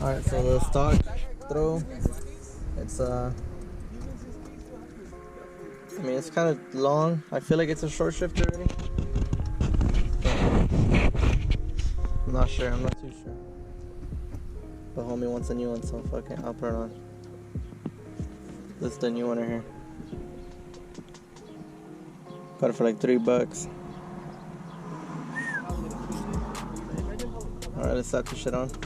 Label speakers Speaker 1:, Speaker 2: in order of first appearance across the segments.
Speaker 1: Alright, so the stock throw, it's I mean, it's kind of long. I feel like it's a short shifter already. I'm not sure, I'm not too sure. But homie wants a new one, so fuck it, I'll put it on. This is the new one right here. Got it for like $3. Alright, let's slap this shit on. Let's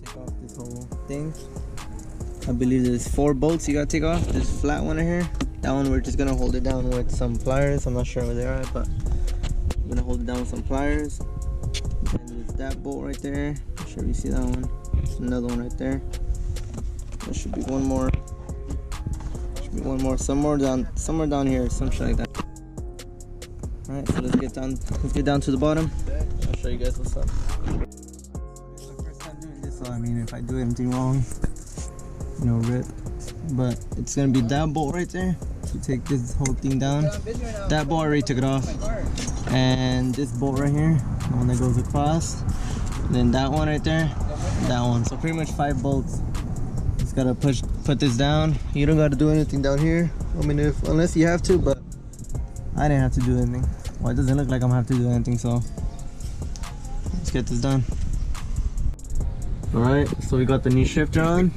Speaker 1: take off this whole thing. I believe there's 4 bolts you gotta take off. This flat one right here. That one we're just gonna hold it down with some pliers. I'm not sure where they are at, but I'm gonna hold it down with some pliers. And there's that bolt right there. Not sure if you see that one. There's another one right there. There should be one more. Should be one more somewhere down here, some shit like that. Alright, so let's get down to the bottom. I'll show you guys what's up. It's my first time doing this, so I mean, if I do anything wrong, you know, rip. But it's gonna be that bolt right there. You take this whole thing down. That bolt, I already took it off. And this bolt right here, the one that goes across. And then that one right there, that one. So pretty much 5 bolts. Just gotta put this down. You don't gotta do anything down here. I mean, unless you have to, but I didn't have to do anything. Well, it doesn't look like I'm gonna have to do anything, so let's get this done. Alright, so we got the new shifter on.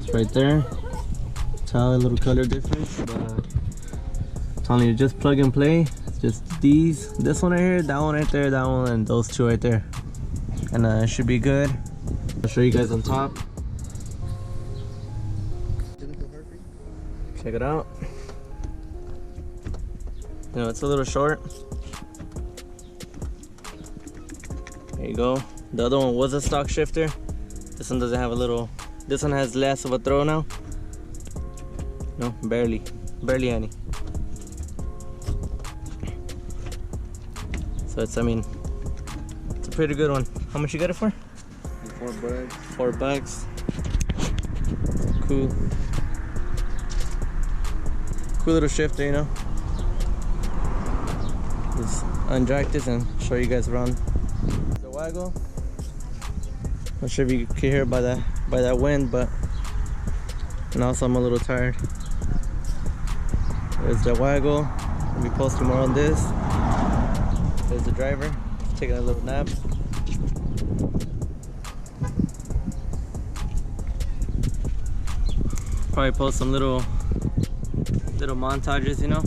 Speaker 1: It's right there. Tell a little color difference, but I'm telling you, just plug and play. It's just this one right here, that one right there, that one, and those 2 right there. And it should be good. I'll show you guys on top. Check it out. You know, it's a little short. There you go. The other one was a stock shifter. This one doesn't have a little, this one has less of a throw now. No, barely any. So it's, I mean, it's a pretty good one. How much you got it for?
Speaker 2: $4.
Speaker 1: $4. Cool. Cool little shifter, you know. Just unjack this and show you guys around the waggle. Not sure if you can hear by that wind, but and also I'm a little tired. There's the waggle. I'll be posting more on this. There's the driver taking a little nap. Probably post some little montages, you know.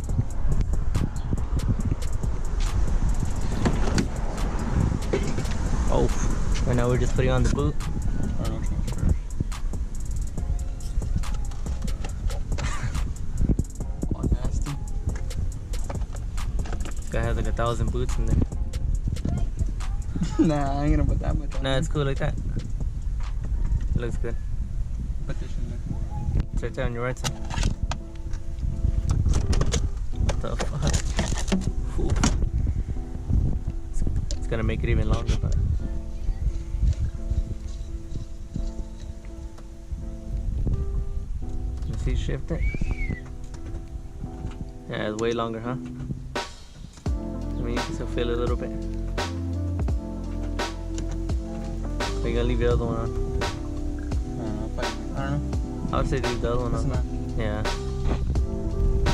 Speaker 1: Oh, right now we're just putting on the boot. This guy has like 1,000 boots in there.
Speaker 2: Nah, I ain't gonna put that much on.
Speaker 1: Nah, it's cool like that. It looks good.
Speaker 2: Put this in there.
Speaker 1: It's right there on your right side. What the fuck? Cool. It's gonna make it even longer, but you see, shift it. Yeah, it's way longer, huh? I mean, you can still feel it a little bit. Are you gonna leave the other one on?
Speaker 2: I don't know.
Speaker 1: I would say leave the other one on. Yeah.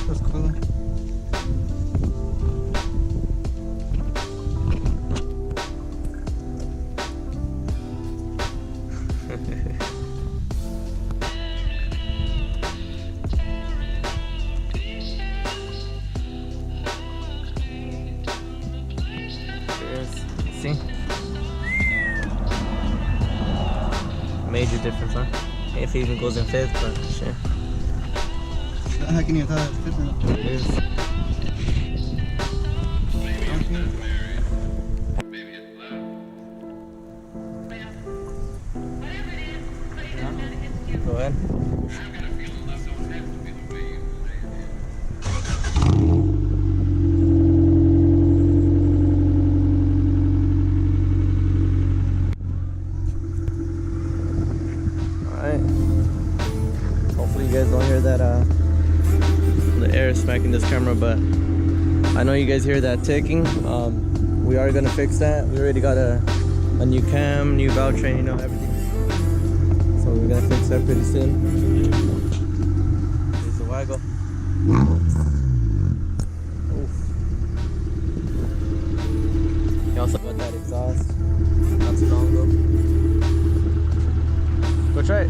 Speaker 2: That's cool.
Speaker 1: See? Major difference, huh? If it even goes in 5th, but shit.
Speaker 2: How can you tell it's different?
Speaker 1: It is. Go ahead. Hopefully you guys don't hear that the air smacking this camera, but I know you guys hear that ticking. We are gonna fix that. We already got a a new cam, new valve train, you know, everything. So we're gonna fix that pretty soon. Here's the waggle. Oof. He also got that exhaust not too long ago. Go try it.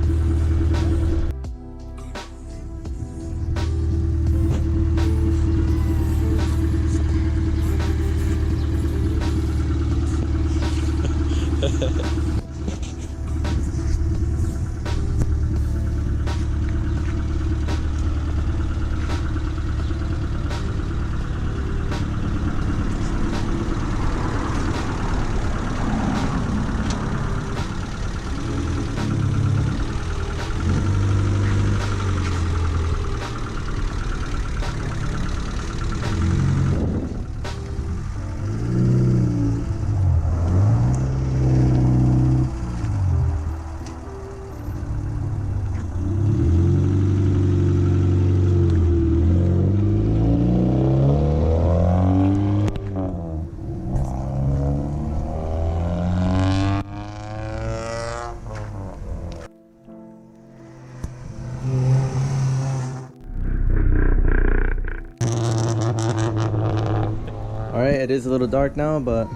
Speaker 1: Alright, it is a little dark now, but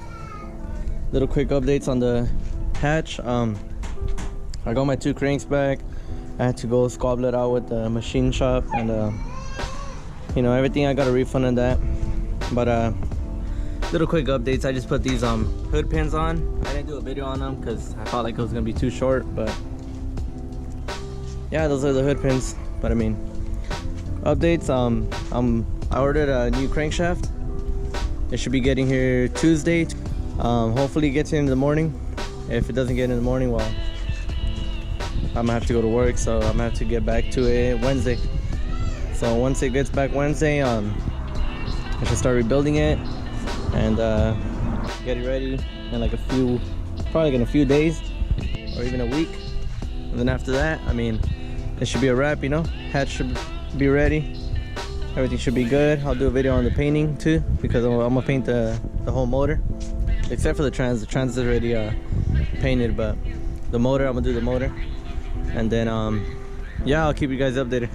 Speaker 1: little quick updates on the hatch. I got my 2 cranks back. I had to go squabble it out with the machine shop, and you know, everything. I got a refund on that. But little quick updates. I just put these hood pins on. I didn't do a video on them because I felt like it was gonna be too short, but yeah, those are the hood pins. But I mean, updates. I ordered a new crankshaft. It should be getting here Tuesday. Hopefully it gets here in the morning. If it doesn't get in the morning, well, I'm gonna have to go to work, so I'm gonna have to get back to it Wednesday. So once it gets back Wednesday, I should start rebuilding it and get it ready in like probably in a few days or even a week. And then after that, I mean, it should be a wrap, you know. Hatch should be ready. Everything should be good. I'll do a video on the painting too, because I'm gonna paint the whole motor, except for the trans. The trans is already painted, but the motor, I'm gonna do the motor. And then yeah, I'll keep you guys updated.